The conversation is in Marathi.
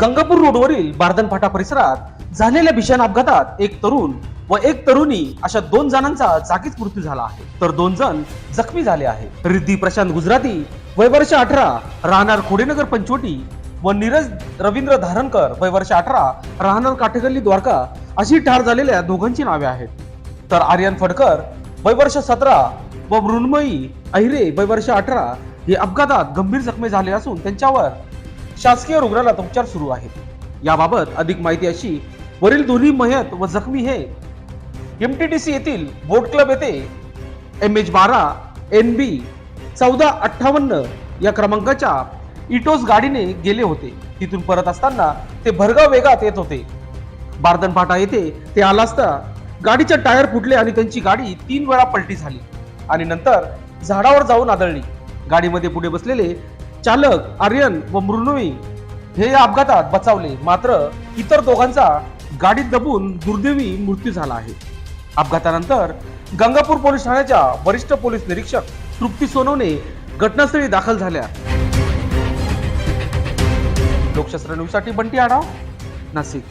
गंगापूर रोडवरील बार्धन फाटा परिसरात झालेल्या भीषण अपघातात एक तरुण व एक तरुणी अशा 2 जणांचा जागीच मृत्यू झाला आहे, तर 2 जण जखमी झाले आहे. रिद्धी प्रशांत गुजराती वय वर्ष 18 राहणार खोडेनगर पंचवटी व नीरज रवींद्र धारणकर वय वर्ष 18 राहणार काठेगल्ली द्वारका अशी ठार झालेल्या दोघांची नावे आहेत. तर आर्यन फडकर वय वर्ष 17 व मृण्मयी अहिरे वय वर्ष 18 हे अपघातात गंभीर जखमी झाले असून त्यांच्यावर शासकीय रुग्णालयात उपचार सुरू आहेत. याबाबत अधिक माहिती अशी, वरील दोन्ही मयत व जखमी हे MTDC येथील बोट क्लब येथे MH12 NB 1458 या क्रमांकाच्या इटोस गाडीने गेले होते. तिथून परत असताना ते भरधाव वेगात येत होते. बार्धन फाटा येथे ते आला असता गाडीचे टायर फुटले आणि त्यांची गाडी 3 वेळा पलटी झाली आणि नंतर झाडावर जाऊन आदळली. गाडीमध्ये पुढे बसलेले चालक आर्यन व मृण्मयी हे या अपघातात बचावले, मात्र इतर दोघांचा गाडीत दबून दुर्दैवी मृत्यू झाला आहे. अपघातानंतर गंगापूर पोलीस ठाण्याच्या वरिष्ठ पोलीस निरीक्षक तृप्ती सोनवणे घटनास्थळी दाखल झाल्या. लोकशास्त्र न्यूजसाठी बंटी आढाव, नाशिक.